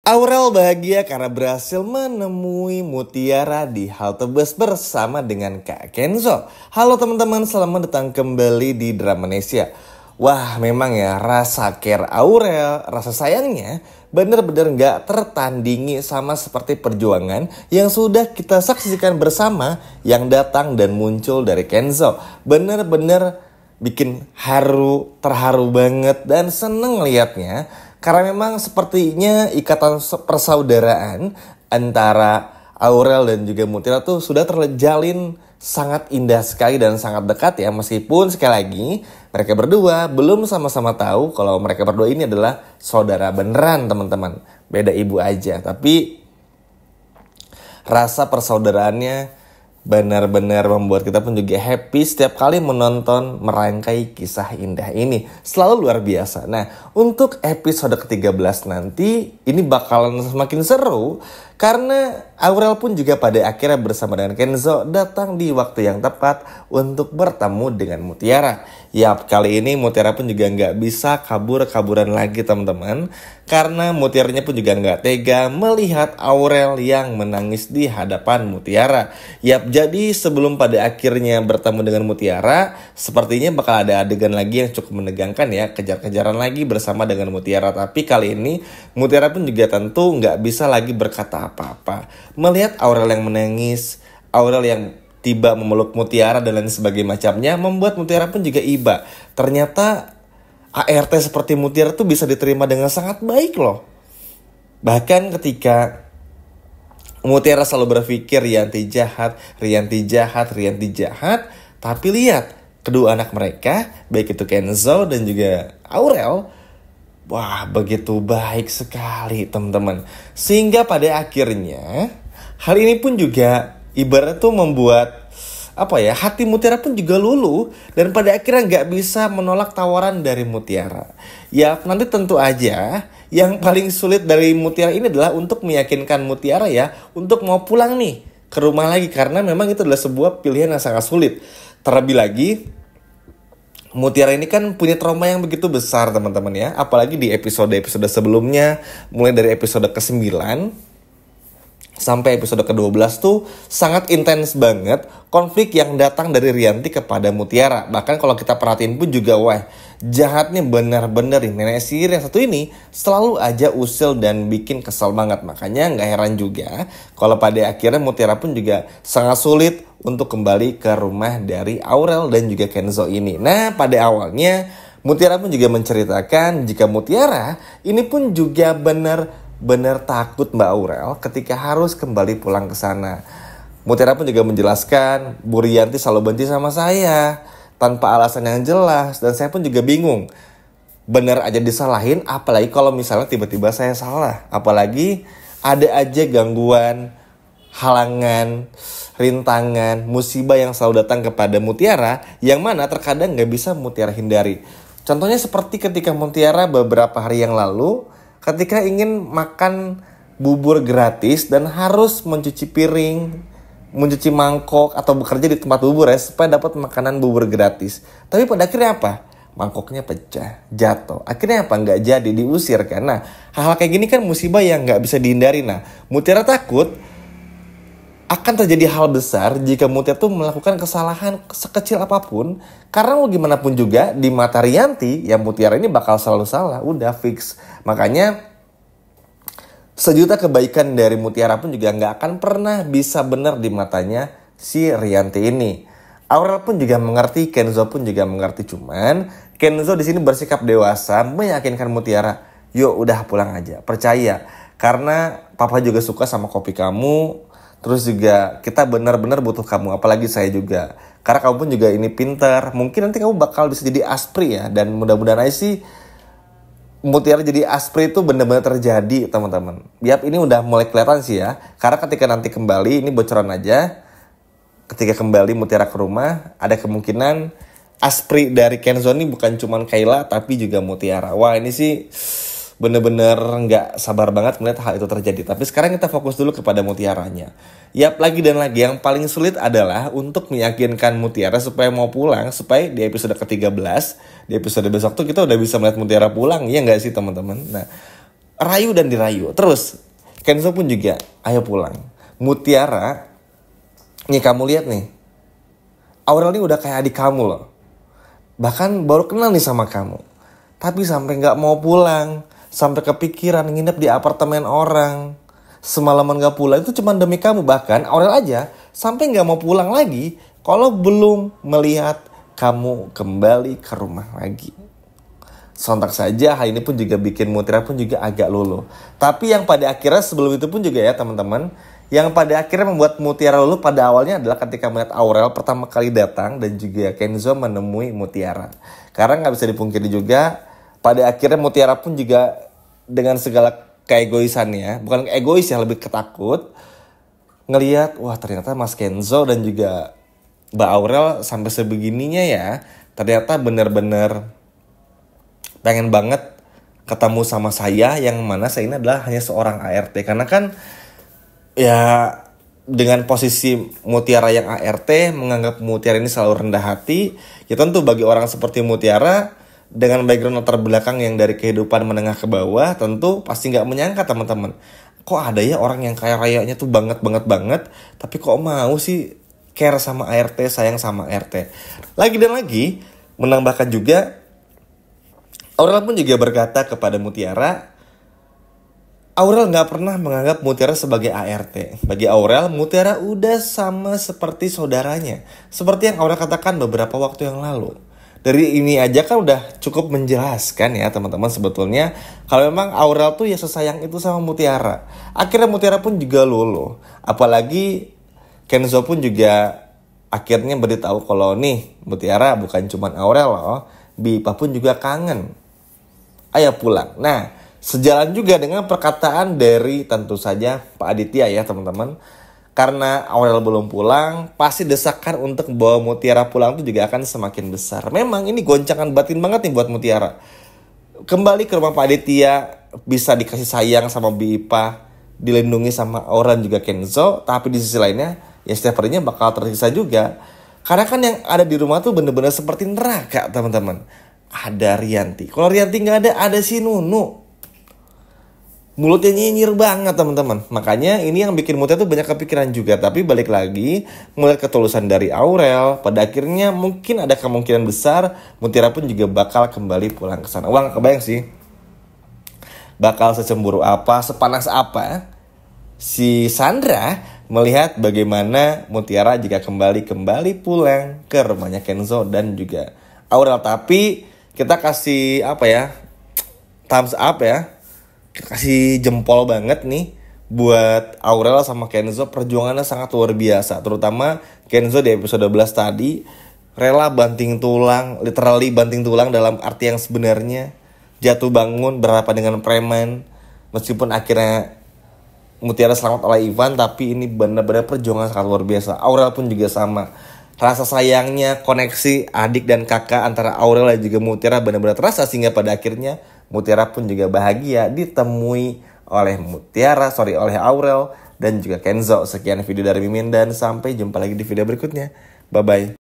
Aurel bahagia karena berhasil menemui Mutiara di halte bus bersama dengan Kak Kenzo. Halo teman-teman, selamat datang kembali di Dramanesia. Wah, memang ya rasa care Aurel, rasa sayangnya benar-benar gak tertandingi sama seperti perjuangan yang sudah kita saksikan bersama yang datang dan muncul dari Kenzo. Benar-benar bikin terharu banget dan seneng liatnya. Karena memang sepertinya ikatan persaudaraan antara Aurel dan juga Mutiara tuh sudah terjalin sangat indah sekali dan sangat dekat ya. Meskipun sekali lagi mereka berdua belum sama-sama tahu kalau mereka berdua ini adalah saudara beneran teman-teman. Beda ibu aja, tapi rasa persaudaraannya benar-benar membuat kita pun juga happy setiap kali menonton merangkai kisah indah ini. Selalu luar biasa. Nah, untuk episode ke-13 nanti ini bakalan semakin seru karena Aurel pun juga pada akhirnya bersama dengan Kenzo datang di waktu yang tepat untuk bertemu dengan Mutiara. Yap, kali ini Mutiara pun juga nggak bisa kabur-kaburan lagi teman-teman. Karena Mutiaranya pun juga nggak tega melihat Aurel yang menangis di hadapan Mutiara. Yap, jadi sebelum pada akhirnya bertemu dengan Mutiara, sepertinya bakal ada adegan lagi yang cukup menegangkan ya. Kejar-kejaran lagi bersama dengan Mutiara. Tapi kali ini Mutiara pun juga tentu nggak bisa lagi berkata apa-apa. Melihat Aurel yang menangis, Aurel yang tiba memeluk Mutiara dan lain sebagainya macamnya, membuat Mutiara pun juga iba. Ternyata ART seperti Mutiara tuh bisa diterima dengan sangat baik loh. Bahkan ketika Mutiara selalu berpikir Rianti jahat, tapi lihat kedua anak mereka, baik itu Kenzo dan juga Aurel, wah begitu baik sekali teman-teman. Sehingga pada akhirnya hal ini pun juga ibarat tuh membuat hati Mutiara pun juga luluh dan pada akhirnya nggak bisa menolak tawaran dari Mutiara. Ya nanti tentu aja yang paling sulit dari Mutiara ini adalah untuk meyakinkan Mutiara ya untuk mau pulang nih ke rumah lagi karena memang itu adalah sebuah pilihan yang sangat sulit. Terlebih lagi Mutiara ini kan punya trauma yang begitu besar teman-teman ya. Apalagi di episode-episode sebelumnya, mulai dari episode ke-9 sampai episode ke-12 tuh sangat intens banget konflik yang datang dari Rianti kepada Mutiara. Bahkan kalau kita perhatiin pun juga jahatnya benar-benar nenek sihir yang satu ini selalu aja usil dan bikin kesel banget. Makanya gak heran juga kalau pada akhirnya Mutiara pun juga sangat sulit untuk kembali ke rumah dari Aurel dan juga Kenzo ini. Nah pada awalnya Mutiara pun juga menceritakan jika Mutiara ini pun juga benar takut Mbak Aurel ketika harus kembali pulang ke sana. Mutiara pun juga menjelaskan, Bu Rianti selalu benci sama saya tanpa alasan yang jelas dan saya pun juga bingung. Benar aja disalahin, apalagi kalau misalnya tiba-tiba saya salah. Apalagi ada aja gangguan, halangan, rintangan, musibah yang selalu datang kepada Mutiara yang mana terkadang gak bisa Mutiara hindari. Contohnya seperti ketika Mutiara beberapa hari yang lalu ketika ingin makan bubur gratis dan harus mencuci piring, mencuci mangkok atau bekerja di tempat bubur ya supaya dapat makanan bubur gratis. Tapi pada akhirnya apa? Mangkoknya pecah, jatuh. Akhirnya apa? Nggak jadi, diusir kan. Nah, hal-hal kayak gini kan musibah yang nggak bisa dihindari. Nah, Mutiara takut akan terjadi hal besar jika Mutiara tuh melakukan kesalahan sekecil apapun. Karena mau gimana pun juga di mata Rianti ya Mutiara ini bakal selalu salah. Udah fix. Makanya sejuta kebaikan dari Mutiara pun juga gak akan pernah bisa benar di matanya si Rianti ini. Aurel pun juga mengerti, Kenzo pun juga mengerti. Cuman Kenzo di sini bersikap dewasa meyakinkan Mutiara, yuk udah pulang aja, percaya. Karena papa juga suka sama kopi kamu. Terus juga kita benar-benar butuh kamu, apalagi saya juga. Karena kamu pun juga ini pintar. Mungkin nanti kamu bakal bisa jadi aspri ya. Dan mudah-mudahan aja sih Mutiara jadi aspri itu benar-benar terjadi teman-teman. Yap, ini udah mulai kelihatan sih ya. Karena ketika nanti kembali, ini bocoran aja. Ketika kembali Mutiara ke rumah, ada kemungkinan aspri dari Kenzo ini bukan cuma Kayla tapi juga Mutiara. Wah ini sih bener-bener gak sabar banget melihat hal itu terjadi. Tapi sekarang kita fokus dulu kepada Mutiaranya. Yap, lagi dan lagi yang paling sulit adalah untuk meyakinkan Mutiara supaya mau pulang. Supaya di episode ke-13, di episode besok tuh kita udah bisa melihat Mutiara pulang. Iya gak sih teman-teman? Nah, rayu dan dirayu. Terus Kenzo pun juga, ayo pulang. Mutiara, nih kamu lihat nih, Aurel ini udah kayak adik kamu loh. Bahkan baru kenal nih sama kamu. Tapi sampai gak mau pulang. Sampai kepikiran nginep di apartemen orang. Semalaman gak pulang itu cuma demi kamu. Bahkan Aurel aja sampai gak mau pulang lagi kalau belum melihat kamu kembali ke rumah lagi. Sontak saja hal ini pun juga bikin Mutiara pun juga agak luluh. Tapi yang pada akhirnya sebelum itu pun juga ya teman-teman, yang pada akhirnya membuat Mutiara luluh pada awalnya adalah ketika melihat Aurel pertama kali datang dan juga Kenzo menemui Mutiara. Karena gak bisa dipungkiri juga, pada akhirnya Mutiara pun juga dengan segala keegoisannya, bukan egois ya, lebih ketakut, ngelihat wah ternyata Mas Kenzo dan juga Mbak Aurel sampai sebegininya ya, ternyata benar-benar pengen banget ketemu sama saya, yang mana saya ini adalah hanya seorang ART. Karena kan ya dengan posisi Mutiara yang ART, menganggap Mutiara ini selalu rendah hati, ya tentu bagi orang seperti Mutiara dengan background latar belakang yang dari kehidupan menengah ke bawah, tentu pasti gak menyangka teman-teman, kok ada ya orang yang kaya rayanya tuh banget, tapi kok mau sih care sama ART, sayang sama ART. Lagi dan lagi menambahkan juga, Aurel pun juga berkata kepada Mutiara, Aurel gak pernah menganggap Mutiara sebagai ART. Bagi Aurel, Mutiara udah sama seperti saudaranya. Seperti yang Aurel katakan beberapa waktu yang lalu. Dari ini aja kan udah cukup menjelaskan ya teman-teman sebetulnya, kalau memang Aurel tuh ya sesayang itu sama Mutiara. Akhirnya Mutiara pun juga luluh. Apalagi Kenzo pun juga akhirnya beritahu kalau nih Mutiara bukan cuma Aurel loh, Bipa pun juga kangen. Ayo pulang. Nah, sejalan juga dengan perkataan dari tentu saja Pak Aditya ya teman-teman. Karena Aurel belum pulang, pasti desakan untuk membawa Mutiara pulang itu juga akan semakin besar. Memang ini goncangan batin banget nih buat Mutiara. Kembali ke rumah Pak Aditya, bisa dikasih sayang sama Bipa, dilindungi sama Aurel juga Kenzo. Tapi di sisi lainnya, ya setiap harinya bakal tersiksa juga. Karena kan yang ada di rumah tuh bener-bener seperti neraka teman-teman. Ada Rianti. Kalau Rianti gak ada si Nunu. Mulutnya nyinyir banget teman-teman. Makanya ini yang bikin Mutiara tuh banyak kepikiran juga. Tapi balik lagi, melihat ketulusan dari Aurel, pada akhirnya mungkin ada kemungkinan besar Mutiara pun juga bakal kembali pulang ke sana. Wah, gak kebayang sih. Bakal secemburu apa, sepanas apa si Sandra melihat bagaimana Mutiara jika kembali pulang ke rumahnya Kenzo dan juga Aurel. Tapi kita kasih apa ya, thumbs up ya, kita kasih jempol banget nih buat Aurel sama Kenzo. Perjuangannya sangat luar biasa, terutama Kenzo di episode 11 tadi rela banting tulang, literally banting tulang dalam arti yang sebenarnya, jatuh bangun berhadapan dengan preman. Meskipun akhirnya Mutiara selamat oleh Ivan, tapi ini benar-benar perjuangan sangat luar biasa. Aurel pun juga sama. Rasa sayangnya, koneksi adik dan kakak antara Aurel dan juga Mutiara benar-benar terasa, sehingga pada akhirnya Mutiara pun juga bahagia ditemui oleh Aurel dan juga Kenzo. Sekian video dari Mimin dan sampai jumpa lagi di video berikutnya. Bye-bye.